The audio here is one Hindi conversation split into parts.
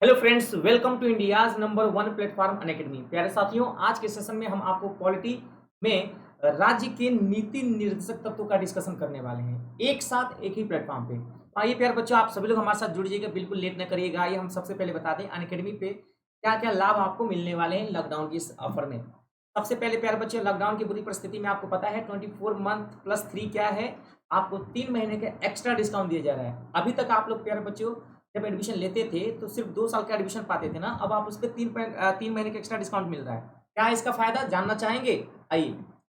Hello friends, welcome to India's number one platform Unacademy. प्यारे साथियों, आज के सेशन में हम आपको पॉलिटी में राज्य के नीति निर्देशक तत्वों का डिस्कशन करने वाले हैं, एक साथ एक ही प्लेटफॉर्म पे। आइए प्यारे बच्चों, आप सभी लोग हमारे साथ जुड़ जाइएगा, बिल्कुल लेट न करिएगा। आइए हम सबसे पहले बता दें अनअकैडमी पे क्या क्या लाभ आपको मिलने वाले हैं लॉकडाउन की इस ऑफर में। सबसे पहले प्यारे बच्चों, लॉकडाउन की बुरी परिस्थिति में आपको पता है 24 मंथ प्लस 3 क्या है, आपको 3 महीने का एक्स्ट्रा डिस्काउंट दिया जा रहा है। अभी तक आप लोग प्यारे बच्चों जब एडमिशन लेते थे तो सिर्फ 2 साल का एडमिशन पाते थे ना, अब आप उस पर 3 महीने का एक्स्ट्रा डिस्काउंट मिल रहा है। क्या है इसका फायदा, जानना चाहेंगे? आइए,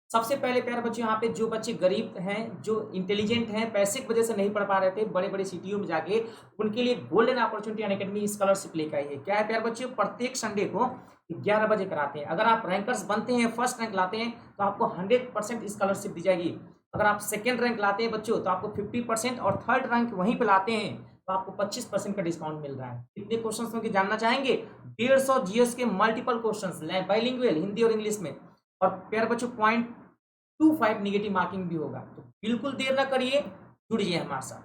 सबसे पहले प्यारे बच्चों, यहाँ पे जो बच्चे गरीब हैं, जो इंटेलिजेंट हैं, पैसे की वजह से नहीं पढ़ पा रहे थे बड़े बड़े सिटियों में जाके, उनके लिए गोल्डन अपॉर्चुनिटी अनअकैडमी स्कॉलरशिप लेकर आई है। क्या है प्यारे बच्चों, प्रत्येक संडे को 11 बजे कराते हैं। अगर आप रैंकर्स बनते हैं, फर्स्ट रैंक लाते हैं, तो आपको 100% स्कॉलरशिप दी जाएगी। अगर आप सेकेंड रैंक लाते हैं बच्चों, तो आपको 50%, और थर्ड रैंक वहीं पे लाते हैं तो आपको 25% का डिस्काउंट मिल रहा है। कितने क्वेश्चंस होंगे जानना चाहेंगे? 150 जीएस के मल्टीपल क्वेश्चंस, बाइलिंगुअल हिंदी और इंग्लिश में। और प्यारे बच्चों 0.25 निगेटिव मार्किंग भी होगा। तो बिल्कुल देर ना करिए, जुड़िए हमारे साथ।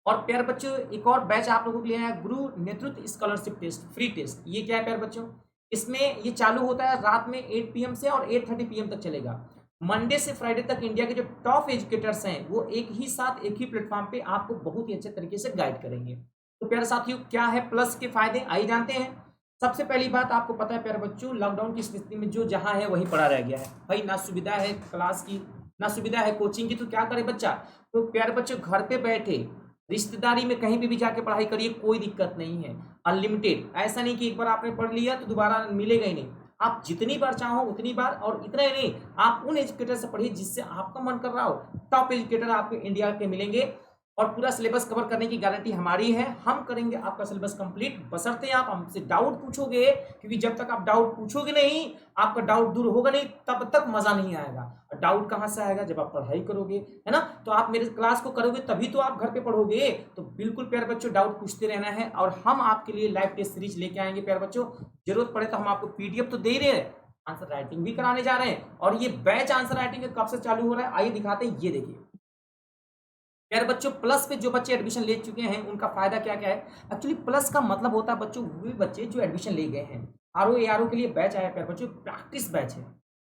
और प्यारे बच्चों, एक और बैच आप लोगों के लिए है, गुरु नेतृत्व स्कॉलरशिप टेस्ट, फ्री टेस्ट। ये क्या है प्यारे बच्चों, इसमें ये चालू होता है रात में 8 PM से और 8:30 PM तक चलेगा। मंडे से फ्राइडे तक इंडिया के जो टॉप एजुकेटर्स हैं वो एक ही साथ एक ही प्लेटफॉर्म पे आपको बहुत ही अच्छे तरीके से गाइड करेंगे। तो प्यारे साथियों, क्या है प्लस के फायदे, आइए जानते हैं। सबसे पहली बात, आपको पता है प्यारे बच्चों, लॉकडाउन की स्थिति में जो जहां है वहीं पड़ा रह गया है भाई। ना सुविधा है क्लास की, ना सुविधा है कोचिंग की, तो क्या करे बच्चा? तो प्यारे बच्चों, घर पे बैठे रिश्तेदारी में कहीं पे भी जाके पढ़ाई करिए, कोई दिक्कत नहीं है। अनलिमिटेड, ऐसा नहीं कि एक बार आपने पढ़ लिया तो दोबारा मिलेगा ही नहीं। आप जितनी बार चाहो उतनी बार, और इतना ही नहीं, आप उन एजुकेटर से पढ़िए जिससे आपका मन कर रहा हो। टॉप एजुकेटर आपको इंडिया के मिलेंगे, और पूरा सिलेबस कवर करने की गारंटी हमारी है। हम करेंगे आपका सिलेबस कंप्लीट, बशर्ते आप हमसे डाउट पूछोगे, क्योंकि जब तक आप डाउट पूछोगे नहीं, आपका डाउट दूर होगा नहीं, तब तक मजा नहीं आएगा। डाउट कहाँ से आएगा? जब आप पढ़ाई करोगे, है ना। तो आप मेरे क्लास को करोगे तभी तो आप घर पे पढ़ोगे। तो बिल्कुल प्यारे बच्चों, डाउट पूछते रहना है, और हम आपके लिए लाइव टेस्ट सीरीज लेके आएंगे प्यारे बच्चों। जरूरत पड़े तो हम आपको पीडीएफ तो दे ही रहे हैं, आंसर राइटिंग भी कराने जा रहे हैं। और ये बैच आंसर राइटिंग कब से चालू हो रहा है, आइए दिखाते हैं। ये देखिए यार बच्चों, प्लस पे जो बच्चे एडमिशन ले चुके हैं उनका फायदा क्या क्या है। एक्चुअली प्लस का मतलब होता है बच्चों, वो बच्चे जो एडमिशन ले गए हैं। आरओ के लिए बैच आया प्यारे बच्चों, प्रैक्टिस बैच है।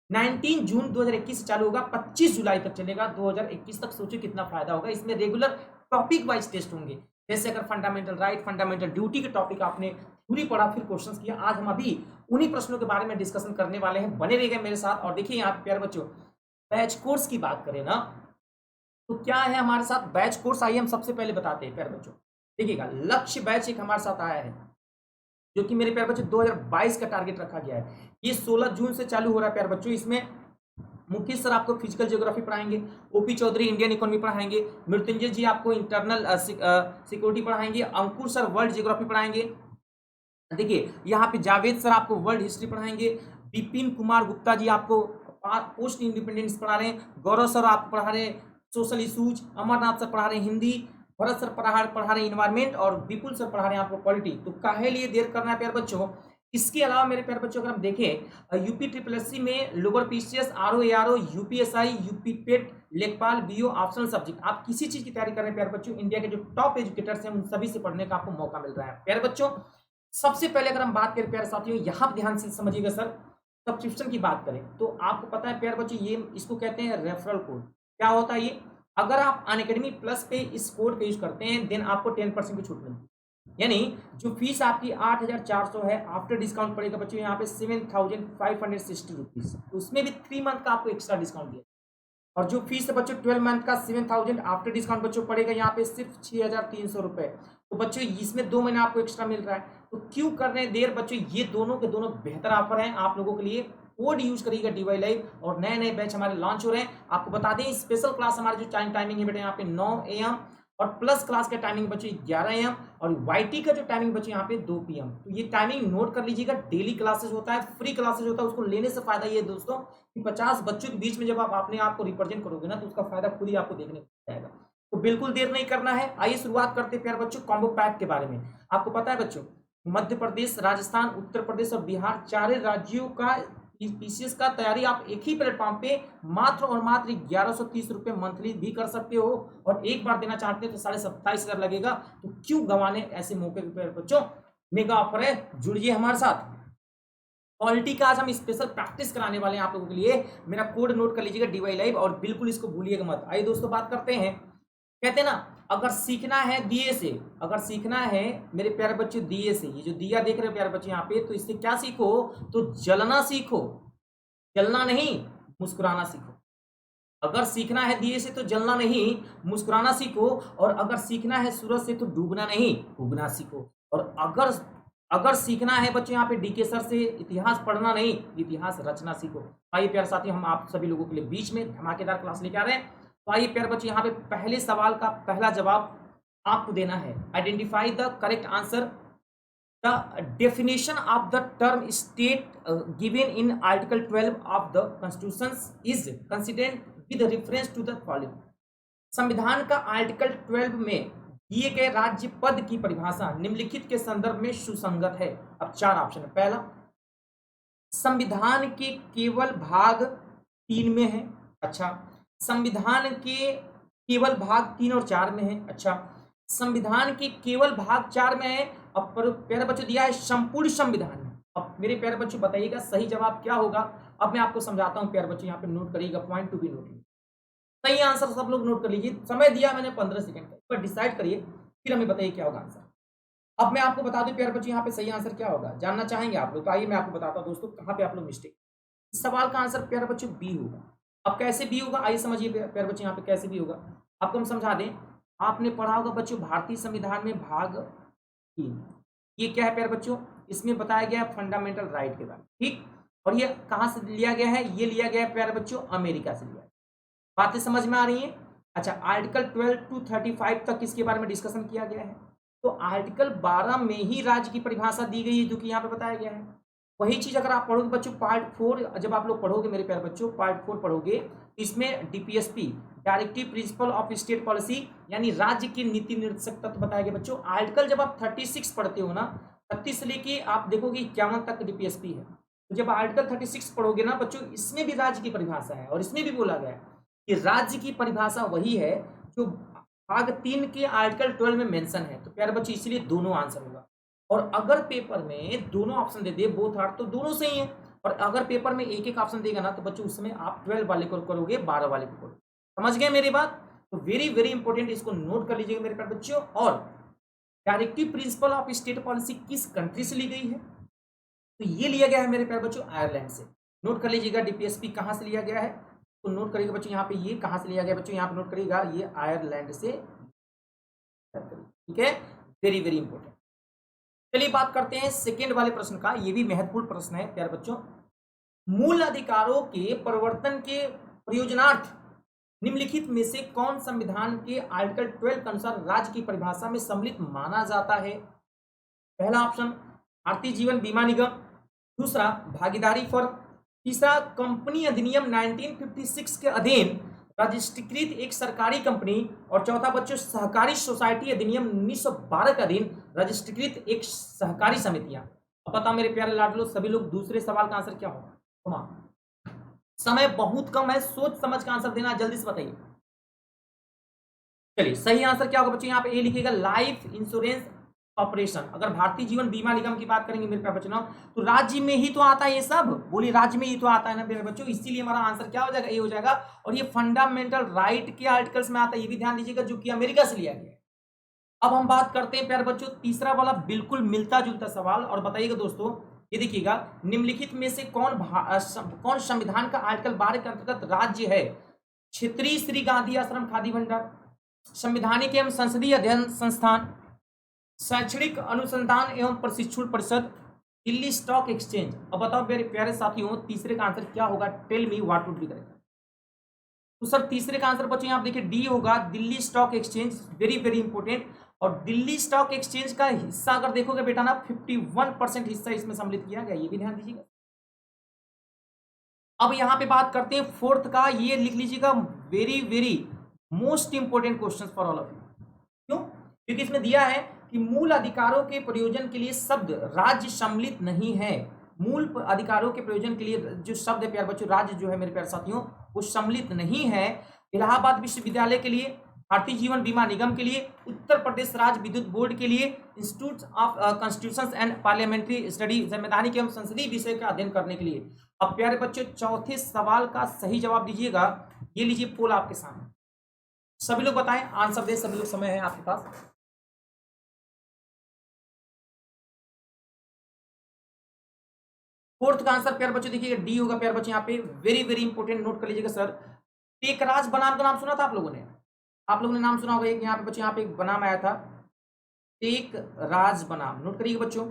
19 जून 2021 से चालू होगा, 25 जुलाई तक चलेगा, 2021 तक। सोचो कितना फायदा होगा। इसमें रेगुलर टॉपिक वाइज टेस्ट होंगे। जैसे अगर फंडामेंटल राइट, फंडामेंटल ड्यूटी के टॉपिक आपने पूरी पढ़ा, फिर क्वेश्चन किया, आज हम अभी उन्हीं प्रश्नों के बारे में डिस्कशन करने वाले हैं। बने रहिएगा मेरे साथ। और देखिए यहाँ पे प्यारे बच्चों, बैच कोर्स की बात करें ना, तो क्या है हमारे साथ बैच कोर्स, आइए हम सबसे पहले बताते हैं प्यारे बच्चों। देखिएगा, लक्ष्य बैच एक हमारे साथ आया है, जो कि मेरे प्यारे बच्चों 2022 का टारगेट रखा गया है। ये 16 जून से चालू हो रहा है प्यारे बच्चों। इसमें मुकेश सर आपको फिजिकल ज्योग्राफी पढ़ाएंगे, ओपी चौधरी इंडियन इकोनॉमी पढ़ाएंगे, मृत्युंजय जी आपको इंटरनल सिक्योरिटी पढ़ाएंगे, अंकुर सर वर्ल्ड ज्योग्राफी पढ़ाएंगे। देखिए यहाँ पे जावेद सर आपको वर्ल्ड हिस्ट्री पढ़ाएंगे, विपिन कुमार गुप्ता जी आपको पोस्ट इंडिपेंडेंस पढ़ा रहे हैं, गौरव सर आपको पढ़ा रहे हैं सोशल इशूज, अमरनाथ सर पढ़ा रहे हैं हिंदी, भरत सर पढ़ा रहे हैं इन्वायरमेंट, और विपुल सर पढ़ा रहे हैं आपको पॉलिटी। तो काहे लिए देर करना है प्यारे बच्चों। इसके अलावा मेरे प्यारे बच्चों, अगर हम देखें यूपी ट्रिपल एससी में lower PCS, RO ARO, UPSI, UP PET, लेखपाल, बीओ ऑप्शनल सब्जेक्ट, आप किसी चीज की तैयारी कर रहे हैं प्यारे बच्चों, इंडिया के जो टॉप एजुकेटर्स हैं उन सभी से पढ़ने का आपको मौका मिल रहा है प्यारे बच्चों। सबसे पहले अगर हम बात करें प्यारे साथियों, यहाँ ध्यान से समझिएगा सर, सब्सक्रिप्शन की बात करें तो आपको पता है प्यारे बच्चों, ये इसको कहते हैं रेफरल कोड। क्या होता है ये? अगर आप अनअकैडमी प्लस पे इस कोड का यूज करते हैं, देन आपको 10% की छूट मिलती है। यानी जो फीस आपकी 8,400 है, आफ्टर डिस्काउंट पड़ेगा बच्चों यहाँ पे 7,560 रुपीज, उसमें भी 3 मंथ का आपको एक्स्ट्रा डिस्काउंट दिया। और जो फीस है बच्चों 12 मंथ का 7,000, आफ्टर डिस्काउंट बच्चों पड़ेगा यहाँ पे सिर्फ 6,300 रुपए। तो बच्चों इसमें 2 महीना आपको एक्स्ट्रा मिल रहा है। तो क्यों कर रहे हैं देर बच्चों, ये दोनों के दोनों बेहतर ऑफर हैं आप लोगों के लिए। कोड यूज करिएगा DY लाइव, और नए नए बैच हमारे लॉन्च हो रहे हैं। आपको बता दें, स्पेशल क्लास हमारे जो टाइमिंग है बेटा यहाँ पे 9 AM, और प्लस क्लास का टाइमिंग बच्चों 11 AM, और YT का जो टाइमिंग बच्चों यहाँ पे 2 PM। तो ये टाइमिंग नोट कर लीजिएगा। डेली क्लासेस होता है, फ्री क्लासेस होता है। उसको लेने से फायदा ये दोस्तों कि 50 बच्चों के बीच में जब आप अपने आप को रिप्रेजेंट करोगे ना, तो उसका फायदा खुद ही आपको देखने को जाएगा। तो बिल्कुल देर नहीं करना है, आइए शुरुआत करते हैं प्यारे बच्चों कॉम्बो पैक के बारे में। आपको पता है बच्चों, मध्य प्रदेश, राजस्थान, उत्तर प्रदेश और बिहार, 4 राज्यों का पीसीएस का तैयारी आप एक ही प्लेटफॉर्म पे मात्र और मात्र 1130 रुपए मंथली भी कर सकते हो, और एक बार देना चाहते हैं तो 27,500 लगेगा। तो क्यों गंवाने ऐसे मौके पे बच्चों। मेगा ऑफर है, जुड़िए हमारे साथ। पॉलिटी का आज हम स्पेशल प्रैक्टिस कराने वाले हैं आप लोगों के लिए। मेरा कोड नोट कर लीजिएगा DY लाइव, और बिल्कुल इसको भूलिएगा मत। आइए दोस्तों बात करते हैं। कहते हैं ना, अगर सीखना है दिए से, अगर सीखना है मेरे प्यारे बच्चों दिए से, ये जो दिया देख रहे हो प्यारे बच्चों यहाँ पे, तो इससे क्या सीखो, तो जलना सीखो, जलना नहीं मुस्कुराना सीखो। अगर सीखना है दिए से तो जलना नहीं मुस्कुराना सीखो, और अगर सीखना है सूरज से तो डूबना नहीं उगना सीखो। और अगर अगर सीखना है बच्चों यहाँ पे DK सर से इतिहास पढ़ना नहीं इतिहास रचना सीखो। आइए प्यारे साथियों, हम आप सभी लोगों के लिए बीच में धमाकेदार क्लास लेके आ रहे हैं। तो आइए प्यारे बच्चों, यहाँ पे पहले सवाल का पहला जवाब आपको देना है। Identify the correct answer. The definition of the term state given in article 12 of the constitution is considered with reference to the following. संविधान का आर्टिकल 12 में दिए गए राज्य पद की परिभाषा निम्नलिखित के संदर्भ में सुसंगत है। अब 4 ऑप्शन है। पहला, संविधान के केवल भाग 3 में है। अच्छा, संविधान के केवल भाग 3 और 4 में है। अच्छा, संविधान के केवल भाग 4 में है। अब प्यारे बच्चों दिया है संपूर्ण संविधान में। अब मेरे प्यारे बच्चों बताइएगा सही जवाब क्या होगा। अब मैं आपको समझाता हूं प्यारे बच्चों, यहाँ पे नोट करिएगा, पॉइंट टू बी नोट। सही आंसर सब लोग नोट कर लीजिए। समय दिया मैंने 15 सेकंड का, पर डिसाइड करिए, फिर हमें बताइए क्या होगा आंसर। अब मैं आपको बता दूं प्यारे बच्चों, यहाँ पे सही आंसर क्या होगा, जानना चाहेंगे आप लोग? तो आइए मैं आपको बताता हूँ दोस्तों, कहाँ पे आप लोग मिस्टेक। इस सवाल का आंसर प्यारे बच्चों बी होगा। अब कैसे बी होगा, आइए समझिए प्यारे बच्चों, यहाँ पे कैसे बी होगा आपको हम समझा दें। आपने पढ़ा होगा बच्चों भारतीय संविधान में भाग 3, ये क्या है प्यारे बच्चों, इसमें बताया गया है फंडामेंटल राइट के बारे में, ठीक। और ये कहाँ से लिया गया है, ये लिया गया है प्यारे बच्चों अमेरिका से लिया है। बातें समझ में आ रही हैं? अच्छा, आर्टिकल 12 to 35 तक किसके बारे में डिस्कशन किया गया है, तो आर्टिकल 12 में ही राज्य की परिभाषा दी गई है, जो कि यहाँ पे बताया गया है। वही चीज अगर आप पढ़ोगे बच्चों पार्ट 4, जब आप लोग पढ़ोगे मेरे प्यारे बच्चों पार्ट 4 पढ़ोगे, इसमें DPSP directive principle of state policy, यानी राज्य की नीति निर्देशक तत्व बताया गया बच्चों। आर्टिकल जब आप 36 पढ़ते हो ना, 36 से लेके आप देखोगे 51 तक DPSP है। तो जब आर्टिकल 36 पढ़ोगे ना बच्चों, इसमें भी राज्य की परिभाषा है, और इसमें भी बोला गया है कि राज्य की परिभाषा वही है जो भाग 3 के आर्टिकल 12 में मेंशन है। तो प्यारे बच्चों इसलिए दोनों आंसर होगा। और अगर पेपर में दोनों ऑप्शन दे दे बोथ आर, तो दोनों सही है। और अगर पेपर में एक एक ऑप्शन देगा ना, तो बच्चों उसमें आप 12 वाले को करोगे, 12 वाले को करोगे। समझ गए मेरी बात? तो वेरी वेरी इंपॉर्टेंट, इसको नोट कर लीजिएगा मेरे प्यारे बच्चों। और directive principle of state policy किस कंट्री से ली गई है, तो ये लिया गया है मेरे प्यारे बच्चों आयरलैंड से। नोट कर लीजिएगा DPSP कहाँ से लिया गया है, तो नोट करिएगा बच्चों यहाँ पे ये कहाँ से लिया गया बच्चों, यहाँ पे नोट करिएगा ये आयरलैंड से, ठीक है, वेरी वेरी इंपॉर्टेंट। चलिए बात करते हैं सेकेंड वाले प्रश्न का, ये भी महत्वपूर्ण प्रश्न है प्यारे बच्चों। मूल अधिकारों के परिवर्तन के प्रयोजनार्थ निम्नलिखित में से कौन संविधान के आर्टिकल 12 के अनुसार राज्य की परिभाषा में सम्मिलित माना जाता है? पहला ऑप्शन भारतीय जीवन बीमा निगम, दूसरा भागीदारी फर्म, तीसरा कंपनी अधिनियम 1956 के अधीन रजिस्ट्रीकृत एक सरकारी कंपनी, और चौथा बच्चों सहकारी सोसाइटी अधिनियम 1912 के अधीन रजिस्ट्रीकृत एक सहकारी समितियां। अब बताओ मेरे प्यारे लाडलो सभी लोग, दूसरे सवाल का आंसर क्या होगा? समय बहुत कम है, सोच समझ का आंसर देना, जल्दी से बताइए। चलिए सही आंसर क्या होगा बच्चों, यहाँ पे ए लिखिएगा लाइफ इंश्योरेंस ऑपरेशन। अगर भारतीय जीवन बीमा निगम की बात करेंगे मेरे प्यारे बच्चों, तो राज्य में ही तो आता है ये सब, बोलिए राज्य में ही तो आता है ना मेरे बच्चों, इसीलिए हमारा आंसर क्या हो जाएगा, ये हो जाएगा। और ये फंडामेंटल राइट के आर्टिकल्स में आता है, ये भी ध्यान दीजिएगा, जो कि अमेरिका से लिया गया है। अब हम बात करते हैं प्यारे बच्चों तीसरा वाला, बिल्कुल मिलता जुलता सवाल, और बताइएगा दोस्तों, ये देखिएगा निम्नलिखित में से कौन संविधान का आर्टिकल 12 के अंतर्गत राज्य है? क्षेत्रीय श्री गांधी आश्रम खादी भंडार, संवैधानिक एवं संसदीय अध्ययन संस्थान, शैक्षणिक अनुसंधान एवं प्रशिक्षण परिषद, दिल्ली स्टॉक एक्सचेंज। अब बताओ मेरे प्यारे साथियों तीसरे का आंसर क्या होगा, tell me what would be correct. तो सर तीसरे का आंसर बच्चों आप देखिए डी होगा, Delhi stock exchange, very very important. और दिल्ली स्टॉक एक्सचेंज का हिस्सा अगर देखोगे बेटा ना 51% हिस्सा इसमें सम्मिलित किया गया, ये भी ध्यान दीजिएगा। अब यहां पे बात करते हैं फोर्थ का, ये लिख लीजिएगा, very very most important question for all of you. क्यों? क्योंकि इसमें दिया है कि मूल अधिकारों के प्रयोजन के लिए शब्द राज्य सम्मिलित नहीं है। मूल अधिकारों के प्रयोजन के लिए जो शब्द है प्यारे बच्चों, राज्य जो है मेरे प्यारे साथियों, वो सम्मिलित नहीं है। इलाहाबाद विश्वविद्यालय के लिए, भारतीय जीवन बीमा निगम के लिए, उत्तर प्रदेश राज्य विद्युत बोर्ड के लिए, institute of constitution and parliamentary study, संवैधानिक एवं संसदीय विषय का अध्ययन करने के लिए। अब प्यारे बच्चों चौथे सवाल का सही जवाब दीजिएगा। ये लीजिए पोल आपके सामने, सभी लोग बताएं, आंसर दे सभी लोग, समय है आपके पास। फोर्थ का आंसर प्यारे बच्चों देखिएगा डी होगा प्यारे बच्चों। यहाँ पे वेरी वेरी इंपॉर्टेंट, नोट कर लीजिएगा सर। टेकराज बनाम का नाम सुना था आप लोगों ने? आप लोगों ने नाम सुना होगा, यहाँ पे बच्चों यहाँ पे एक बनाम आया था, टेकराज बनाम, नोट करिएगा बच्चों।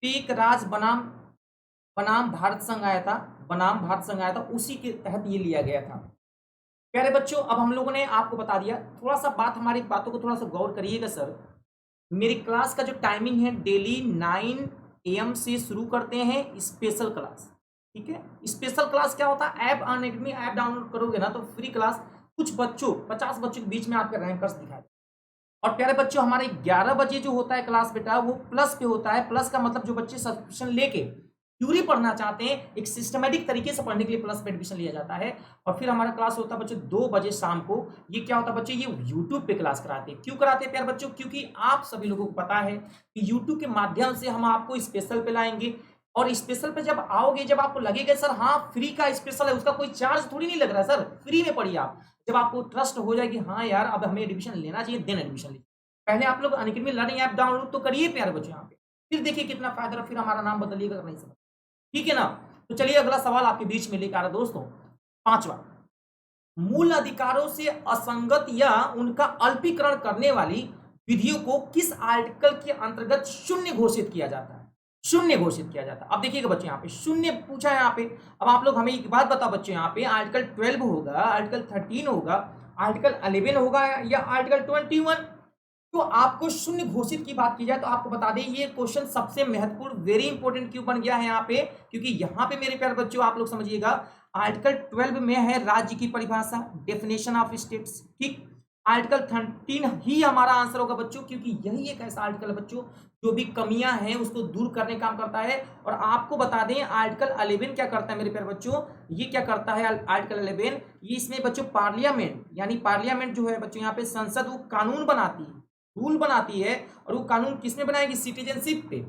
टेकराज बनाम बनाम भारत संघ आया था, बनाम भारत संघ आया था, उसी के तहत ये लिया गया था। प्यारे बच्चों अब हम लोगों ने आपको बता दिया, थोड़ा सा बात, हमारी बातों को थोड़ा सा गौर करिएगा सर। मेरी क्लास का जो टाइमिंग है डेली 9 AM से शुरू करते हैं स्पेशल क्लास, ठीक है। स्पेशल क्लास क्या होता है? ऐप अनअकैडमी ऐप डाउनलोड करोगे ना तो फ्री क्लास कुछ बच्चों 50 बच्चों के बीच में आपके रैंकर्स दिखाए। और प्यारे बच्चों हमारे 11 बजे जो होता है क्लास बेटा वो प्लस पे होता है। प्लस का मतलब जो बच्चे सब्सक्रिप्शन लेके थ्योरी पढ़ना चाहते हैं, एक सिस्टमेटिक तरीके से पढ़ने के लिए प्लस पे एडमिशन लिया जाता है। और फिर हमारा क्लास होता है बच्चों 2 बजे शाम को। ये क्या होता है बच्चों? ये यूट्यूब पे क्लास कराते हैं। क्यों कराते हैं प्यारे बच्चों? क्योंकि आप सभी लोगों को पता है कि यूट्यूब के माध्यम से हम आपको स्पेशल पे लाएंगे। और स्पेशल पे जब आओगे, जब आपको लगेगा सर हाँ फ्री का स्पेशल है, उसका कोई चार्ज थोड़ी नहीं लग रहा है सर, फ्री में पढ़िए आप। जब आपको ट्रस्ट हो जाएगी हाँ यार अब हमें एडमिशन लेना चाहिए, देन एडमिशन लीजिए। पहले आप लोग अनअकैडमी लर्निंग ऐप डाउनलोड तो करिए प्यारे बच्चों यहाँ पे, फिर देखिए कितना फायदा, फिर हमारा नाम बदलिएगा अगर नहीं समझ, ठीक है ना। तो चलिए अगला सवाल आपके बीच में लेकर आ रहा दोस्तों, 5वां। मूल अधिकारों से असंगत या उनका अल्पीकरण करने वाली विधियों को किस आर्टिकल के अंतर्गत शून्य घोषित किया जाता है? शून्य घोषित किया जाता है। अब देखिएगा बच्चों यहाँ पे शून्य पूछा है यहाँ पे। अब आप लोग हमें एक बात बताओ बच्चों, यहाँ पे आर्टिकल 12 होगा, आर्टिकल 13 होगा, आर्टिकल 11 होगा या आर्टिकल 21? तो आपको शून्य घोषित की बात की जाए तो आपको बता दें ये क्वेश्चन सबसे महत्वपूर्ण, वेरी इंपॉर्टेंट क्यों बन गया है यहाँ पे, क्योंकि यहाँ पे मेरे प्यारे बच्चों आप लोग समझिएगा आर्टिकल 12 में है राज्य की परिभाषा, डेफिनेशन ऑफ स्टेट्स, ठीक। आर्टिकल 13 ही हमारा आंसर होगा बच्चों, क्योंकि यही एक ऐसा आर्टिकल है बच्चों जो भी कमियां हैं उसको दूर करने का काम करता है। और आपको बता दें आर्टिकल 11 क्या करता है मेरे प्यारे बच्चों, ये क्या करता है आर्टिकल 11, ये इसमें बच्चों पार्लियामेंट, यानी पार्लियामेंट जो है बच्चों यहाँ पे संसद वो कानून बनाती है, रूल बनाती है। और वो कानून किसमें बनाएगी? सिटीजनशिप पे,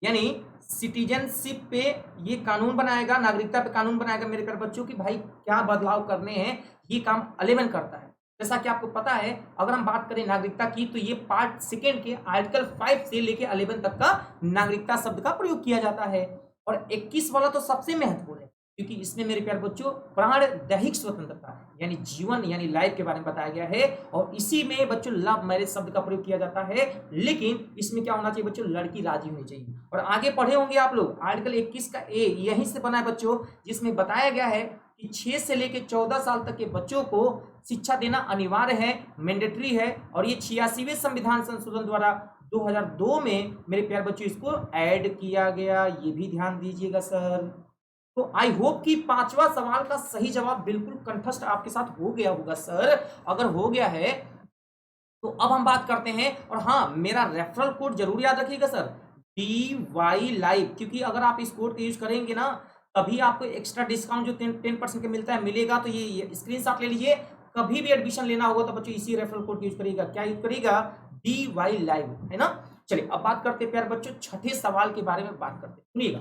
यानी सिटीजनशिप पे ये कानून बनाएगा, नागरिकता पे कानून बनाएगा मेरे प्यारे बच्चों की भाई क्या बदलाव करने हैं, ये काम 11 करता है। जैसा कि आपको पता है अगर हम बात करें नागरिकता की तो ये पार्ट 2 के आर्टिकल 5 से लेके 11 तक का नागरिकता शब्द का प्रयोग किया जाता है। और 21 वाला तो सबसे महत्वपूर्ण है क्योंकि इसमें मेरे प्यारे बच्चों प्राण दैहिक स्वतंत्रता यानी जीवन यानी लाइफ के बारे में बताया गया है। और इसी में बच्चों लव मैरिज शब्द का प्रयोग किया जाता है, लेकिन इसमें क्या होना चाहिए बच्चों? लड़की राजी होनी चाहिए। और आगे पढ़े होंगे आप लोग आर्टिकल 21 का ए यहीं से बना है बच्चों, जिसमें बताया गया है कि 6 से लेकर 14 साल तक के बच्चों को शिक्षा देना अनिवार्य है, मैंडेटरी है। और ये 86वें संविधान संशोधन द्वारा 2002 में मेरे प्यारे बच्चों इसको ऐड किया गया, ये भी ध्यान दीजिएगा सर। तो आई होप कि 5वां सवाल का सही जवाब बिल्कुल कंठस्थ आपके साथ हो गया होगा सर। अगर हो गया है तो अब हम बात करते हैं। और हाँ मेरा रेफरल कोड जरूर याद रखिएगा सर, DY लाइव, क्योंकि अगर आप इस कोड का यूज करेंगे ना तभी आपको एक्स्ट्रा डिस्काउंट जो 10% के मिलता है मिलेगा। तो ये स्क्रीनशॉट ले लीजिए, कभी भी एडमिशन लेना होगा तो बच्चों इसी रेफरल कोड यूज करिएगा। क्या यूज करिएगा? DY लाइव, है ना। चलिए अब बात करते हैं प्यारे बच्चों छठे सवाल के बारे में बात करते हैं, सुनिएगा।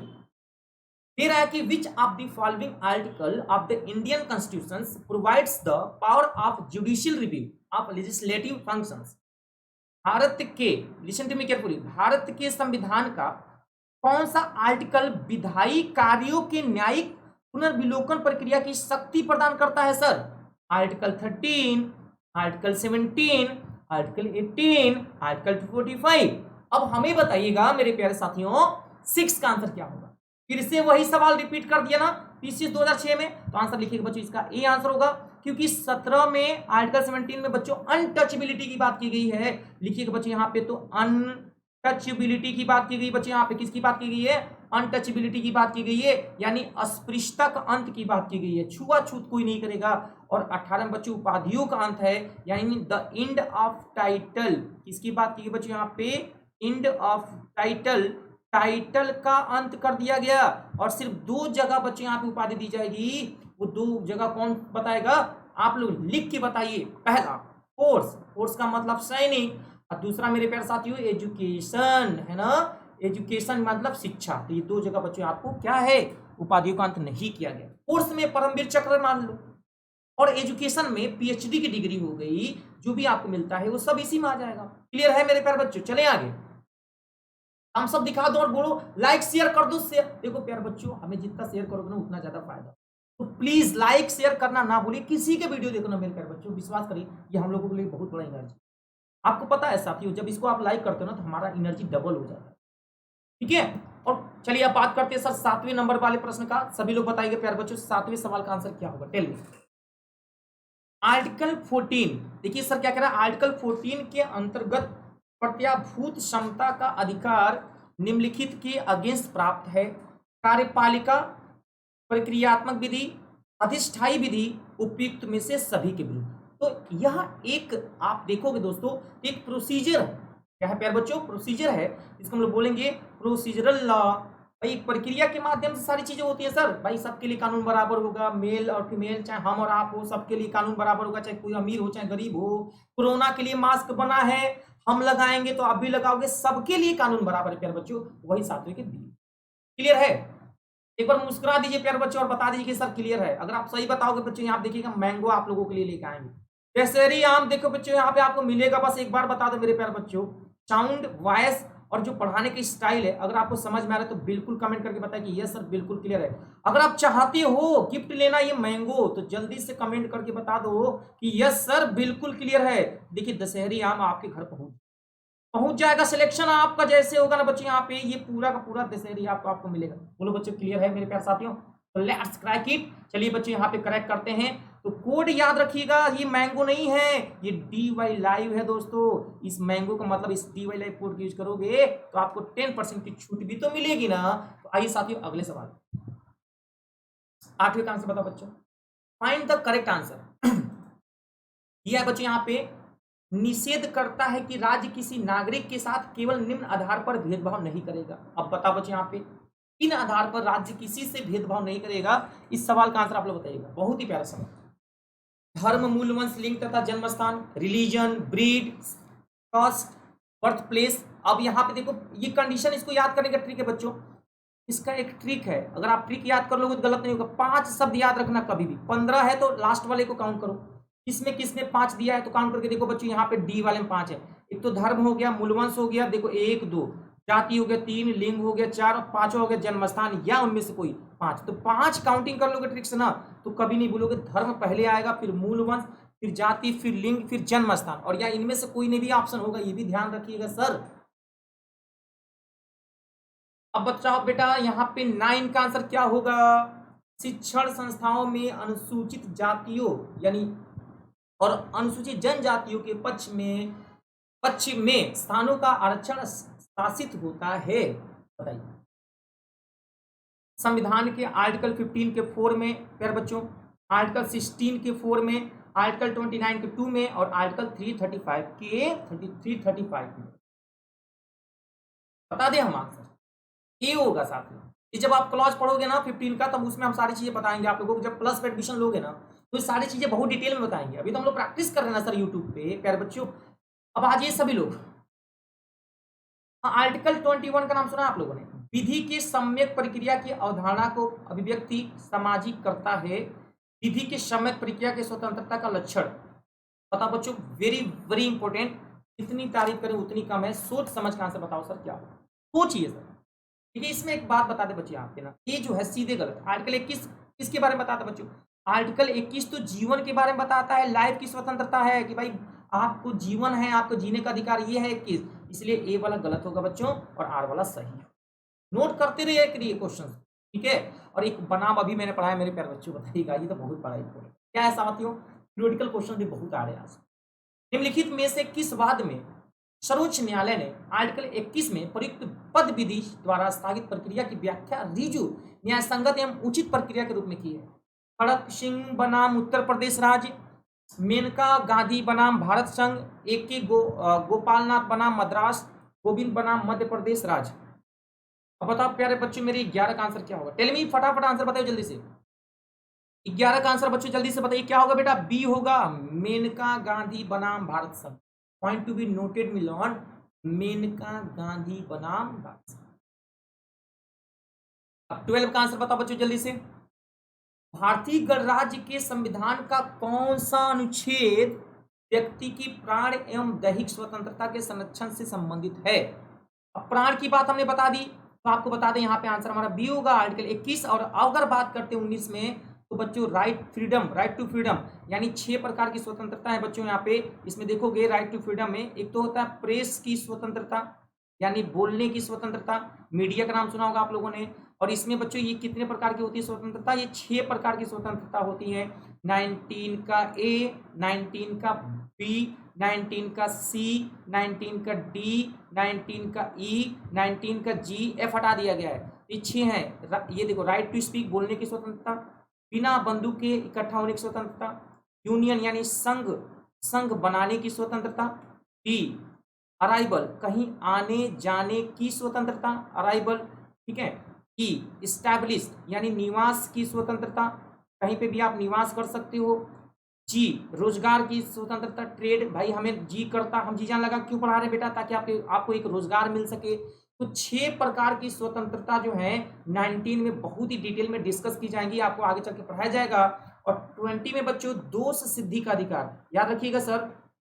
दे रहा है कि which of the following article of the Indian constitution provides the power of judicial review of legislative functions. Bharat के, listen to me carefully, Bharat के संविधान का कौन सा आर्टिकल विधायी कार्यों के न्यायिक पुनर्विलोकन प्रक्रिया की शक्ति प्रदान करता है sir? Article 13, article 17, article 18, article 45। अब हमें बताइएगा मेरे प्यारे साथियों 6 का आंसर क्या होगा? फिर से वही सवाल रिपीट कर दिया ना पीसीएस 2006 में, तो आंसर लिखिएगा बच्चों इसका ए आंसर होगा, क्योंकि 17 में आर्टिकल 17 में बच्चों अनटचेबिलिटी की बात की गई है। लिखिएगा बच्चों यहाँ पे तो अनटचेबिलिटी की बात की गई बच्चों, यहाँ पे किसकी बात की गई है? अनटचेबिलिटी की बात की गई है, यानी अस्पृश्यता का अंत की बात की गई है, छुआछूत कोई नहीं करेगा। और 18 बच्चों उपाधियों का अंत है, यानी द एंड ऑफ टाइटल, किसकी बात की गई बच्चों? यहाँ पे एंड ऑफ टाइटल, टाइटल का अंत कर दिया गया। और सिर्फ 2 जगह बच्चों यहाँ पे उपाधि दी जाएगी, वो 2 जगह कौन बताएगा? आप लोग लिख के बताइए। पहला फोर्स, फोर्स का मतलब सैनिक, और दूसरा मेरे प्यारे साथियों एजुकेशन, है ना, एजुकेशन मतलब शिक्षा। तो ये दो जगह बच्चों आपको क्या है, उपाधियों का अंत नहीं किया गया। फोर्स में परमवीर चक्र मान लो, और एजुकेशन में पीएचडी की डिग्री हो गई, जो भी आपको मिलता है वो सब इसी में आ जाएगा। क्लियर है मेरे प्यारे बच्चों? चले आगे, हम सब दिखा दो और बोलो लाइक शेयर कर दो। शेयर, देखो प्यारे बच्चों, हमें जितना शेयर करोगे ना उतना ज्यादा फायदा, तो प्लीज लाइक शेयर करना ना भूलिए। किसी के वीडियो देखो ना मेरे प्यारे बच्चों, विश्वास करिए ये हम लोगों के लिए बहुत बड़ा एनर्जी। आपको पता है साथियों, जब इसको आप लाइक करते हो ना तो हमारा एनर्जी डबल हो जाता है। ठीक है, और चलिए अब बात करते हैं सर 7वें नंबर वाले प्रश्न का। सभी लोग बताइए प्यारे बच्चों 7वें सवाल का आंसर क्या होगा, टेल मी। आर्टिकल 14, देखिए सर क्या कह रहा है, आर्टिकल 14 के अंतर्गत प्रत्याभूत क्षमता का अधिकार निम्नलिखित के अगेंस्ट प्राप्त है। कार्यपालिका, प्रक्रियात्मक विधि, अधिष्ठायी विधि, उपयुक्त में से सभी के विरुद्ध। तो यह एक आप देखोगे दोस्तों, एक प्रोसीजर है। क्या है प्यारे बच्चों? प्रोसीजर है, इसको हम लोग बोलेंगे प्रोसीजरल लॉ। भाई एक प्रक्रिया के माध्यम से सारी चीजें होती है सर। भाई सबके लिए कानून बराबर होगा, मेल और फीमेल, चाहे हम और आप हो, सबके लिए कानून बराबर होगा, चाहे कोई अमीर हो चाहे गरीब हो। कोरोना के लिए मास्क बना है, हम लगाएंगे तो आप भी लगाओगे, सबके लिए कानून बराबर है प्यारे बच्चों। वही 7वें के बी। क्लियर है? एक बार मुस्कुरा दीजिए प्यारे बच्चों और बता दीजिए कि सर क्लियर है। अगर आप सही बताओगे बच्चों, यहाँ देखिएगा मैंगो आप लोगों के लिए लेकर आएंगे। दशहरी आम देखो बच्चों यहाँ पे आपको मिलेगा। बस एक बार बता दो मेरे प्यारे बच्चों, साउंड, वॉइस और जो पढ़ाने की स्टाइल है, अगर आपको समझ में आ रहा है तो बिल्कुल कमेंट करके बताएं कि यस सर बिल्कुल क्लियर है। अगर आप चाहते हो गिफ्ट लेना ये मैंगो, तो जल्दी से कमेंट करके बता दो कि यस सर बिल्कुल क्लियर है। देखिए दशहरी आम आपके घर पहुंच जाएगा। सिलेक्शन आपका जैसे होगा ना बच्चों, यहाँ पे ये पूरा का पूरा दशहरी आपको मिलेगा। बोलो बच्चों क्लियर है मेरे प्यारे साथियों? तो लेट्स क्रैक इट। चलिए बच्चों यहाँ पे करेक्ट करते हैं। तो कोड याद रखिएगा, ये मैंगो नहीं है, ये DY लाइव है दोस्तों। इस मैंगो का मतलब इस DY लाइव कोड यूज करोगे तो आपको 10% की छूट भी तो मिलेगी ना। तो आइए साथियों अगले सवाल, 8वें का आंसर बताओ बच्चों। Find the correct answer. यह है बच्चों यहाँ पे, निषेध करता है कि राज्य किसी नागरिक के साथ केवल निम्न आधार पर भेदभाव नहीं करेगा। अब बताओ बच्चों यहाँ पे किन आधार पर राज्य किसी से भेदभाव नहीं करेगा। इस सवाल का आंसर आप लोग बताइएगा। बहुत ही प्यारा सवाल। धर्म, मूल, वंश, लिंग तथा जन्म स्थान, religion, breed, caste, birth place. अब यहाँ पे देखो ये कंडीशन, इसको याद करने का ट्रिक है बच्चों। इसका एक ट्रिक है, अगर आप ट्रिक याद कर लोगे तो गलत नहीं होगा। 5 शब्द याद रखना कभी भी। 15 है तो लास्ट वाले को काउंट करो, किसमें किसने 5 दिया है तो काउंट करके देखो बच्चों। यहाँ पे डी वाले में 5 है। एक तो धर्म हो गया, मूलवंश हो गया, देखो 1 2, जाति हो गया 3, लिंग हो गया 4 और 5वां हो गया जन्म स्थान, या उनमें से कोई 5। तो 5 काउंटिंग कर लोगे ट्रिक से ना, तो कभी नहीं बोलोगे धर्म पहले आएगा, फिर मूलवंश, फिर जाति, फिर लिंग, फिर जन्म स्थान, और या इनमें से कोई नहीं भी ऑप्शन होगा। ये भी ध्यान रखिएगा सर। अब बताओ बेटा यहाँ पे 9 का आंसर क्या होगा। शिक्षण संस्थाओं में अनुसूचित जातियों यानी और अनुसूचित जनजातियों के पक्ष में स्थानों का आरक्षण शासित होता है। बताइए संविधान के आर्टिकल 15 के 4 में प्यारे बच्चों, आर्टिकल 16 के 4 में, आर्टिकल 29 के 2 में और आर्टिकल 335 में। बता दें हम आंसर, ये होगा साथियों। ये जब आप क्लॉज पढ़ोगे ना 15 का, तब उसमें हम सारी चीजें बताएंगे आप लोगों को। जब प्लस पे एडमिशन लोगे ना तो ये सारी चीजें बहुत डिटेल में बताएंगे। अभी तो हम लोग प्रैक्टिस कर रहे हैं ना सर यूट्यूब पे प्यारे बच्चों। अब आज ये सभी लोग आर्टिकल 21 का नाम सुना आप लोगों ने। विधि की सम्यक प्रक्रिया की अवधारणा को अभिव्यक्ति सामाजिक करता है। विधि की सम्यक प्रक्रिया की स्वतंत्रता का लक्षण। बताओ बच्चों, वेरी वेरी इंपॉर्टेंट। जितनी तारीफ करें उतनी कम है। सोच समझ के आंसर बताओ सर क्या होगा, सोचिए सर। ठीक है, इसमें एक बात बता दे बच्चे आपके ना, ये जो है सीधे गलत। आर्टिकल 21 किसके बारे में बताता है बच्चों? आर्टिकल 21 तो जीवन के बारे में बताता है, लाइफ की स्वतंत्रता है कि भाई आपको जीवन है, आपको जीने का अधिकार, ये है 21। इसलिए ए वाला गलत होगा बच्चों और आर वाला सही। नोट करते रहिए क्वेश्चन, ठीक है। और एक बनाम अभी मैंने पढ़ाया मेरे प्यारे बच्चों, बताइएगा ये तो बहुत बड़ा इंपॉर्टेंट क्या है साथियों। थ्योरेटिकल क्वेश्चन भी बहुत आ रहे हैं आज। निम्नलिखित में से किस वाद में सर्वोच्च न्यायालय ने आर्टिकल 21 में प्रयुक्त पद विधि द्वारा स्थापित प्रक्रिया की व्याख्या ऋजु, न्याय संगत एवं उचित प्रक्रिया के रूप में की है? खड़क सिंह बनाम उत्तर प्रदेश राज्य, मेनका गांधी बनाम भारत संघ, AK गोपालनाथ बनाम मद्रास, गोविंद बनाम मध्य प्रदेश राज्य। अब बताओ प्यारे बच्चों मेरे 11 का आंसर क्या होगा? टेल मी, फटाफट आंसर बताओ जल्दी से। 11 का आंसर बच्चों जल्दी से बताइए क्या होगा बेटा, बी होगा, मेनका गांधी बनाम भारत संघ। पॉइंट टू बी नोटेड मिलॉन, मेनका गांधी बनाम भारत संघ। अब 12 का आंसर बताओ बच्चों जल्दी से। भारतीय गणराज्य के संविधान का कौन सा अनुच्छेद व्यक्ति की प्राण एवं दैहिक स्वतंत्रता के संरक्षण से संबंधित है? अब प्राण की बात हमने बता दी, तो आपको बता दें यहाँ पे आंसर हमारा बी होगा, आर्टिकल 21। और अगर बात करते हैं 19 में, तो बच्चों राइट टू फ्रीडम, यानी 6 प्रकार की स्वतंत्रता है बच्चों यहाँ पे। इसमें देखोगे राइट टू फ्रीडम में एक तो होता है प्रेस की स्वतंत्रता, यानी बोलने की स्वतंत्रता, मीडिया का नाम सुना होगा आप लोगों ने। और इसमें बच्चों ये कितने प्रकार की होती है स्वतंत्रता, ये 6 प्रकार की स्वतंत्रता होती है। 19 का ए, 19 का बी, 19 का सी, 19 का डी, 19 का ई, 19 का जी, एफ हटा दिया गया है। ये 6 हैं। ये देखो, राइट टू स्पीक बोलने की स्वतंत्रता, बिना बंदूक के इकट्ठा होने की स्वतंत्रता, यूनियन यानी संघ बनाने की स्वतंत्रता, बी अराइवल कहीं आने जाने की स्वतंत्रता, अराइवल, ठीक है। ई इस्टेब्लिश्ड यानी निवास की स्वतंत्रता, कहीं पे भी आप निवास कर सकते हो। जी रोजगार की स्वतंत्रता, ट्रेड, भाई हमें जी करता, हम जी जान लगा क्यों पढ़ा रहे बेटा, ताकि आपको एक रोजगार मिल सके। तो 6 प्रकार की स्वतंत्रता जो है 19 में बहुत ही डिटेल में डिस्कस की जाएंगी, आपको आगे चल के पढ़ाया जाएगा। और 20 में बच्चों दोष सिद्धि का अधिकार, याद रखिएगा सर,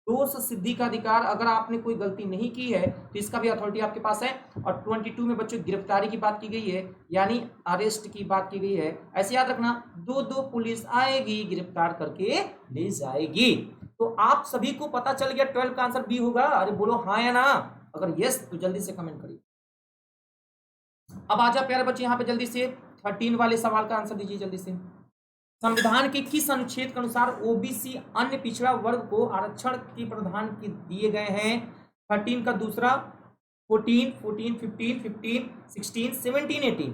दोष सिद्धि का अधिकार, अगर आपने कोई गलती नहीं की है तो इसका भी अथॉरिटी आपके पास है। और 22 में बच्चों गिरफ्तारी की बात की गई है, यानी अरेस्ट की बात की गई है। ऐसे याद रखना, दो पुलिस आएगी गिरफ्तार करके ले जाएगी। तो आप सभी को पता चल गया 12 का आंसर बी होगा। अरे बोलो हाँ या ना, अगर यस तो जल्दी से कमेंट करिए। अब आजा प्यारे बच्चे यहाँ पे जल्दी से 13 वाले सवाल का आंसर दीजिए जल्दी से। संविधान के किस अनुच्छेद के अनुसार ओबीसी अन्य पिछड़ा वर्ग को आरक्षण के प्रावधान दिए गए हैं? 13 का दूसरा, 14, 15, 16, 17, 18।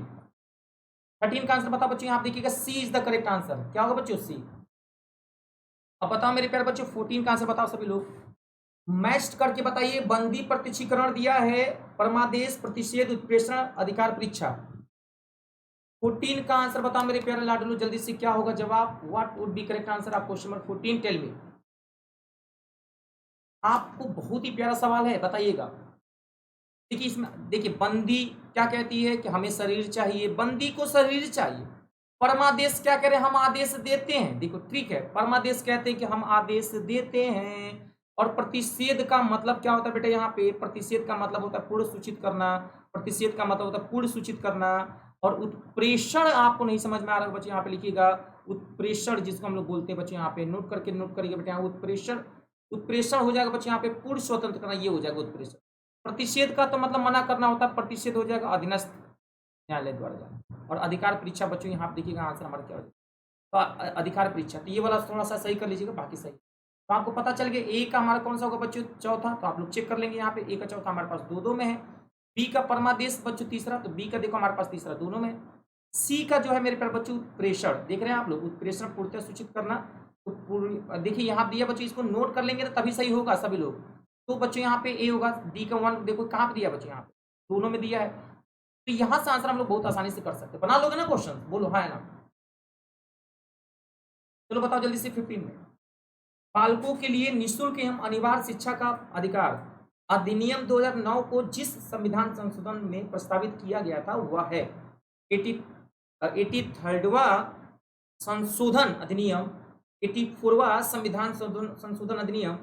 13 का आंसर बताओ बच्चों, यहाँ देखिएगा सी इज द करेक्ट आंसर। क्या होगा बच्चों? सी। अब बताओ मेरे प्यारे बच्चों 14 का आंसर बताओ सभी लोग, मैच करके बताइए। बंदी प्रत्यक्षीकरण दिया है, परमादेश, प्रतिषेध, उत्प्रेषण, अधिकार परीक्षा। 14 का आंसर बताओ मेरे प्यारे लाडलू जल्दी से, क्या होगा जवाब? What would be correct answer of question number 14? Tell me. आपको बहुत ही प्यारा सवाल है, बताइएगा। देखिए इसमें देखिए, बंदी क्या कहती है कि हमें शरीर चाहिए, बंदी को शरीर चाहिए। परमादेश क्या कह रहे हैं? हम आदेश देते हैं। देखो ठीक है, परमादेश कहते हैं कि हम आदेश देते हैं। और प्रतिषेध का मतलब क्या होता है बेटा? यहाँ पे प्रतिषेध का मतलब होता है पूर्ण सूचित करना, प्रतिषेध का मतलब होता है पूर्ण सूचित करना। और उत्प्रेषण आपको नहीं समझ में आ रहा बच्चे, यहाँ पे लिखिएगा उत्प्रेषण, जिसको हम लोग बोलते हैं बच्चे, यहाँ पे नोट करिएगा बेटा। उत्प्रेषण हो जाएगा बच्चे यहाँ पे पूर्ण स्वतंत्र करना, ये हो जाएगा उत्प्रेषण। प्रतिषेध का तो मतलब मना करना होता है, प्रतिषेध हो जाएगा अधीनस्थ न्यायालय द्वारा जाना। और अधिकार परीक्षा बच्चों यहाँ पे देखिएगा आंसर हमारा क्या हो जाएगा, तो अधिकार परीक्षा। तो ये वाला थोड़ा सा सही कर लीजिएगा, बाकी सही। तो आपको पता चल गया ए का हमारा कौन सा होगा बच्चों? चौथा। तो आप लोग चेक कर लेंगे, यहाँ पे ए का चौथा हमारे पास दो में है। बी का परमादेश बच्चों तीसरा, तो बी का देखो हमारे पास तीसरा दोनों में। सी का जो है मेरे पास बच्चों उत्प्रेषण, देख रहे हैं आप लोग, उत्प्रेषण पूर्णतः सूचित करना। तो देखिए यहाँ दिया बच्चों, इसको नोट कर लेंगे तो तभी सही होगा सभी लोग। तो बच्चों यहाँ पे ए होगा। डी का 1 देखो कहाँ पे दिया बच्चों, यहाँ पे दोनों में दिया है। तो यहाँ से आंसर हम लोग बहुत आसानी से कर सकते हैं। बना लोगे ना क्वेश्चन? बोलो हाँ है ना। चलो बताओ जल्दी से 15 में। बालकों के लिए निःशुल्क एवं अनिवार्य शिक्षा का अधिकार अधिनियम 2009 को जिस संविधान संशोधन में प्रस्तावित किया गया था वह है 83वां संशोधन अधिनियम, 84वां संविधान संशोधन अधिनियम,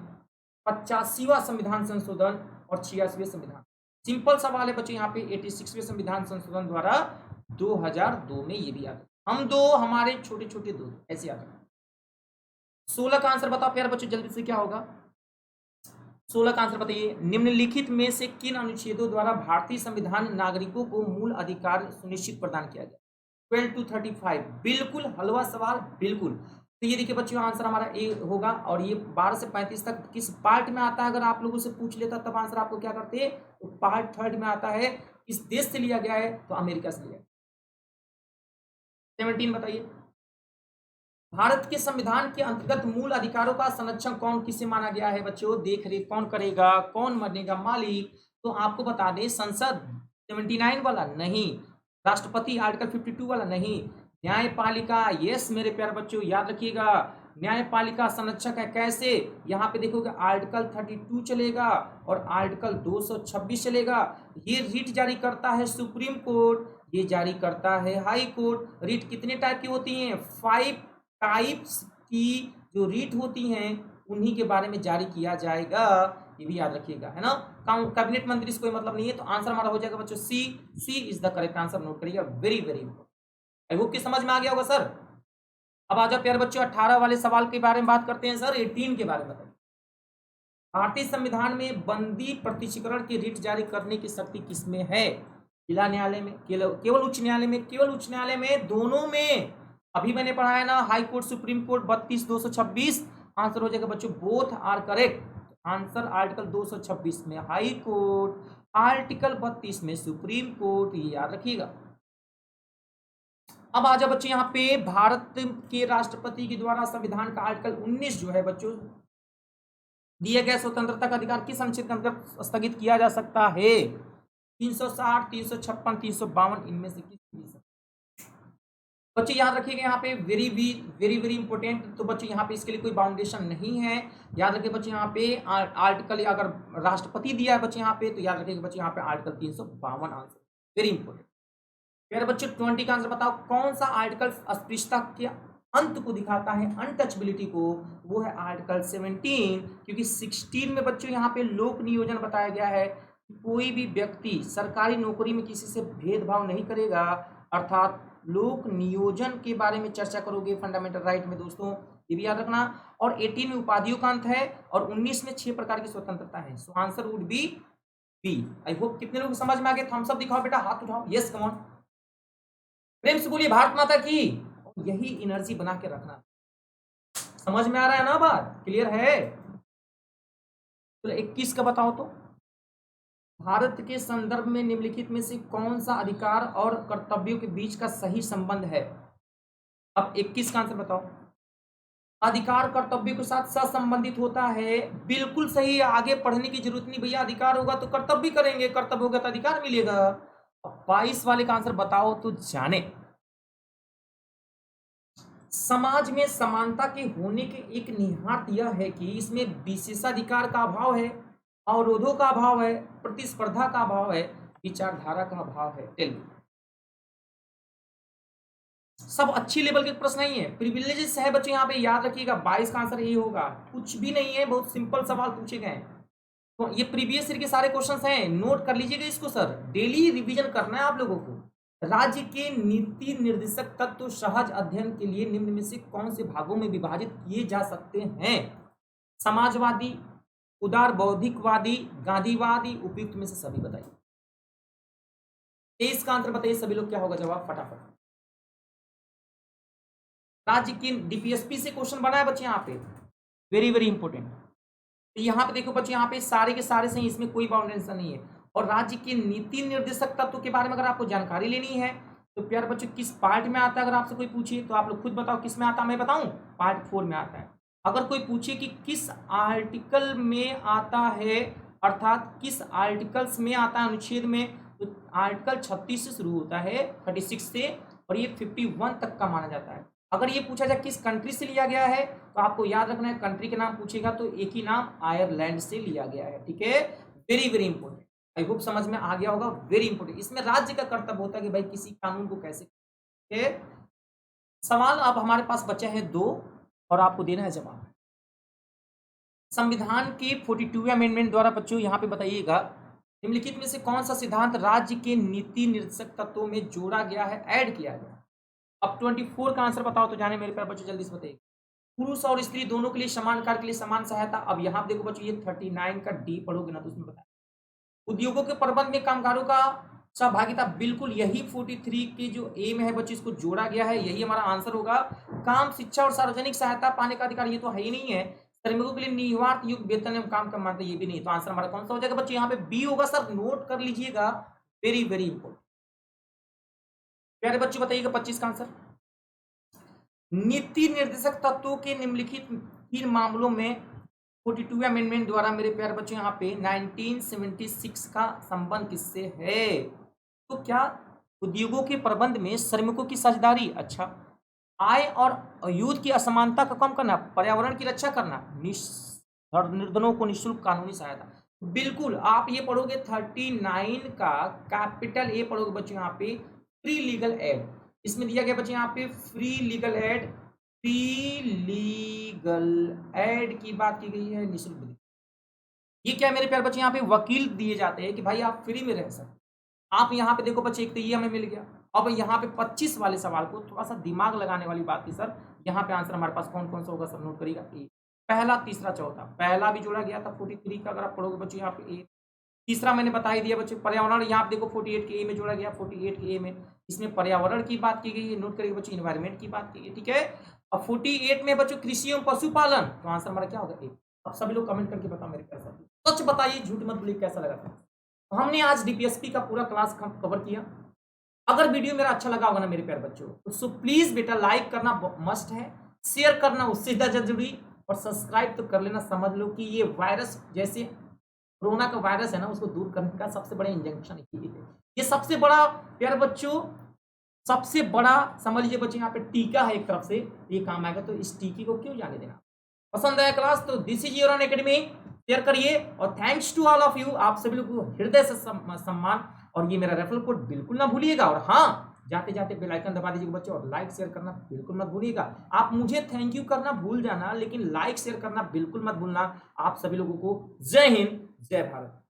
85वां संविधान संशोधन और 86वें संविधान। सिंपल सवाल है बच्चों, यहाँ पे 86वें संविधान संशोधन द्वारा 2002 में ये भी याद है। हम दो, हमारे छोटे छोटे दो, ऐसे याद है। 16 का आंसर बताओ प्यारे बच्चों जल्दी से, क्या होगा 16 का आंसर बताइए। निम्नलिखित में से किन अनुच्छेदों द्वारा भारतीय संविधान नागरिकों को मूल अधिकार सुनिश्चित प्रदान किया गया? 12 to 35, बिल्कुल हलवा सवाल, बिल्कुल। तो ये देखिए बच्चों आंसर हमारा ए होगा। और ये 12 से 35 तक किस पार्ट में आता है? अगर आप लोगों से पूछ लेता तब आंसर आपको क्या करते हैं? तो पार्ट 3 में आता है। किस देश से लिया गया है? तो अमेरिका से लिया। 17 बताइए। भारत के संविधान के अंतर्गत मूल अधिकारों का संरक्षण कौन किसे माना गया है बच्चों? देख रेख कौन करेगा? कौन बनेगा मालिक? तो आपको बता दें, संसद 79 वाला नहीं, राष्ट्रपति आर्टिकल 52 वाला नहीं, न्यायपालिका, यस मेरे प्यारे बच्चों याद रखिएगा, न्यायपालिका संरक्षक है। कैसे? यहाँ पे देखोगे आर्टिकल 32 चलेगा और आर्टिकल 226 चलेगा। ये रीट जारी करता है सुप्रीम कोर्ट, ये जारी करता है हाई कोर्ट। रीट कितने टाइप की होती हैं? 5 टाइप्स की जो रीट होती हैं उन्हीं के बारे में जारी किया जाएगा, ये भी याद रखिएगा, है ना। कैबिनेट मंत्री से कोई मतलब नहीं है, तो आंसर हमारा हो जाएगा बच्चों C. C is the correct answer, note करिएगा, very very important. I hope कि समझ में आ गया होगा सर। अब आ जाओ प्यारे बच्चों 18 वाले सवाल के बारे में बात करते हैं सर। 18 के बारे में बताइए। भारतीय संविधान में बंदी प्रतिशीकरण की रीट जारी करने की शक्ति किसमें है? जिला न्यायालय में, केवल उच्च न्यायालय में? केवल उच्च न्यायालय में, दोनों में। अभी मैंने पढ़ाया ना, high court supreme court 32-226। Answer हो जाएगा बच्चों both are correct. Answer article 226 में हाई कोर्ट, आर्टिकल 32 में सुप्रीम कोर्ट, ये याद रखिएगा। अब आ जाओ बच्चों यहाँ पे भारत के राष्ट्रपति के द्वारा संविधान का आर्टिकल 19 जो है बच्चों, दिए गए स्वतंत्रता का अधिकार किस अनुच्छेद के अंतर्गत स्थगित किया जा सकता है? 360, 356, 352, इनमें से किस भी सकता? बच्चे याद रखिएगा यहाँ पे वेरी वेरी इंपॉर्टेंट। तो बच्चे यहाँ पे इसके लिए कोई बाउंडेशन नहीं है, याद रखिए बच्चे यहाँ पे आर्टिकल अगर राष्ट्रपति दिया है बच्चे यहाँ पे, तो याद रखिएगा बच्चे यहाँ पे आर्टिकल 352 आंसर, वेरी इंपॉर्टेंट। यार बच्चों 20 का आंसर बताओ, कौन सा आर्टिकल अस्पृश्यता के अंत को दिखाता है, अनटचबिलिटी को? वो है आर्टिकल 17, क्योंकि 16 में बच्चों यहाँ पे लोक नियोजन बताया गया है। कोई भी व्यक्ति सरकारी नौकरी में किसी से भेदभाव नहीं करेगा, अर्थात लोक नियोजन के बारे में चर्चा करोगे फंडामेंटल राइट में दोस्तों, ये भी याद रखना। और 18 में उपाधियों का अंत है और 19 में 6 प्रकार की स्वतंत्रता है। So answer would be B. I hope कितने लोग समझ में आ गए? थम्स अप दिखाओ बेटा, हाथ उठाओ, यस कम ऑन, प्रेम से बोलिए भारत माता की। यही एनर्जी बना के रखना। समझ में आ रहा है ना बात? क्लियर है? चलो 21 का बताओ तो, भारत के संदर्भ में निम्नलिखित में से कौन सा अधिकार और कर्तव्यों के बीच का सही संबंध है? अब 21 का आंसर बताओ। अधिकार कर्तव्यों के साथ सहसंबंधित होता है, बिल्कुल सही। आगे पढ़ने की जरूरत नहीं भैया, अधिकार होगा तो कर्तव्य भी करेंगे, कर्तव्य होगा तो अधिकार मिलेगा। 22 वाले का आंसर बताओ तो जाने। समाज में समानता के होने के एक निहितार्थ यह है कि इसमें विशेषाधिकार का अभाव है, अवरोधों का अभाव है, प्रतिस्पर्धा का अभाव है, विचारधारा का अभाव है। Tell me. सब अच्छी लेवल के प्रश्न नहीं है, प्रिविलेजेस है बच्चे यहाँ पे, याद रखिएगा। 22 का आंसर यही होगा, कुछ भी नहीं है, बहुत सिंपल सवाल पूछे गए। तो ये प्रीवियस ईयर के सारे क्वेश्चंस हैं, नोट कर लीजिएगा इसको सर, डेली रिवीजन करना है आप लोगों को। राज्य के नीति निर्देशक तत्व सहज अध्ययन के लिए निम्न में से कौन से भागों में विभाजित किए जा सकते हैं? समाजवादी, उदार बौद्धिकवादी, गांधीवादी, उपयुक्त में से सभी बताइए। 23 का आंसर बताइए सभी लोग, क्या होगा जवाब फटाफट। राज्य की डीपीएसपी से क्वेश्चन बना है बच्चे यहाँ पे, वेरी वेरी इंपॉर्टेंट। तो यहाँ पे देखो बच्चे, यहाँ पे सारे के सारे सही, इसमें कोई बाउंडेशन नहीं है। और राज्य के नीति निर्देशक तत्व के बारे में अगर आपको जानकारी लेनी है तो प्यारे बच्चों किस पार्ट में आता है, अगर आपसे कोई पूछे तो आप लोग खुद बताओ किस में आता है। मैं बताऊं, पार्ट 4 में आता है। अगर कोई पूछे कि किस आर्टिकल में आता है, अर्थात किस आर्टिकल्स में आता है अनुच्छेद में, तो आर्टिकल 36 से शुरू होता है, 36 से, और ये 51 तक का माना जाता है। अगर ये पूछा जाए किस कंट्री से लिया गया है, तो आपको याद रखना है, कंट्री के नाम पूछेगा तो एक ही नाम, आयरलैंड से लिया गया है। ठीक है, very very important. I hope समझ में आ गया होगा, वेरी इंपॉर्टेंट। इसमें राज्य का कर्तव्य होता है कि भाई किसी कानून को कैसे। सवाल अब हमारे पास बचे हैं 2 और आपको देना है जवाब। संविधान के 42वें अमेंडमेंट द्वारा बच्चों यहाँ पे बताइएगा, निम्नलिखित में से कौन सा सिद्धांत राज्य के नीति निर्देशक तत्वों में जोड़ा गया है, ऐड किया गया? अब 24 का आंसर बताओ तो जाने मेरे प्यारे बच्चों, जल्दी से बताइए। पुरुष और स्त्री दोनों के लिए समान कार्य के लिए समान सहायता। अब यहाँ देखो बच्चों, ये 39 का डी पढ़ोगे ना तो उसमें बताया उद्योगों के प्रबंध में कामगारों का सहभागिता, बिल्कुल यही 43 के जो एम है बच्चों, इसको जोड़ा गया है, यही हमारा आंसर होगा। काम, शिक्षा और सार्वजनिक सहायता पाने का अधिकार, ये तो है ही नहीं है। श्रमिकों के लिए निवार्त युक्त वेतन एवं काम का मानता, ये भी नहीं। तो आंसर हमारा कौन सा हो जाएगा बच्चों? यहाँ पे बी होगा सर, नोट कर लीजिएगा, वेरी वेरी इंपॉर्टेंट। प्यारे बच्चों बताइएगा 25 का आंसर। नीति निर्देशक तत्वों के निम्नलिखित तीन मामलों में 42वें अमेंडमेंट द्वारा मेरे प्यारे बच्चों यहाँ पे 1976 का संबंध किससे है? तो क्या उद्योगों के प्रबंध में श्रमिकों की साझेदारी, अच्छा। आय और युद्ध की असमानता को कम करना, पर्यावरण की रक्षा करना, निर्धनों को निःशुल्क कानूनी सहायता। बिल्कुल, आप ये पढ़ोगे 39 का कैपिटल ए पढ़ोगे बच्चों यहाँ पे फ्री लीगल एड। इसमें दिया गया बच्चों यहाँ पे free legal aid, free legal aid की बात की गई है, निःशुल्क। ये क्या है मेरे प्यारे बच्चे, यहाँ पे वकील दिए जाते हैं कि भाई आप फ्री में रह सकते। आप यहाँ पे देखो बच्चे, एक तो ये हमें मिल गया। अब यहाँ पे 25 वाले सवाल को थोड़ा सा दिमाग लगाने वाली बात थी सर। यहाँ पे आंसर हमारे पास कौन कौन सा होगा सर, नोट करिएगा। ए पहला, तीसरा, चौथा। पहला भी जोड़ा गया था 43 का, अगर आप पढ़ोगे बच्चों यहाँ पे ए। तीसरा मैंने बता ही दिया बच्चे, पर्यावरण। यहाँ पे देखो 48 के ए में जोड़ा गया, 48 के ए में इसमें पर्यावरण की बात की गई है, नोट करिएगा बच्चों, इन्वायरमेंट की बात की गई, ठीक है। अब 48 में बच्चों कृषि एवं पशुपालन, तो आंसर हमारा क्या होगा, ए। अब सभी लोग कमेंट करके बताओ मेरे कैसा, सच बताइए, झूठ मत बोलिए, कैसा लगा था। तो हमने आज डीपीएसपी का पूरा क्लास कवर किया। अगर वीडियो मेरा अच्छा लगा होगा ना मेरे प्यारे बच्चों, तो सो प्लीज बेटा लाइक करना मस्ट है, शेयर करना उससे ज्यादा जरूरी, और सब्सक्राइब तो कर लेना। समझ लो कि ये वायरस जैसे कोरोना का वायरस है ना, उसको दूर करने का सबसे बड़ा इंजेक्शन है। ये सबसे बड़ा प्यारे बच्चों, सबसे बड़ा समझ लीजिए बच्चों, यहाँ पे टीका है एक तरफ से, ये काम आएगा। तो इस टीके को क्यों जाने देना। पसंद आया क्लास तो this is your Unacademy, share करिए। और thanks to all of you, आप सभी लोग को हृदय से सम्मान। और ये मेरा रेफरल कोड बिल्कुल ना भूलिएगा। और हाँ, जाते जाते बेल आइकन दबा दीजिएगा बच्चों, और लाइक शेयर करना बिल्कुल मत भूलिएगा। आप मुझे थैंक यू करना भूल जाना, लेकिन लाइक शेयर करना बिल्कुल मत भूलना। आप सभी लोगों को जय हिंद, जय भारत।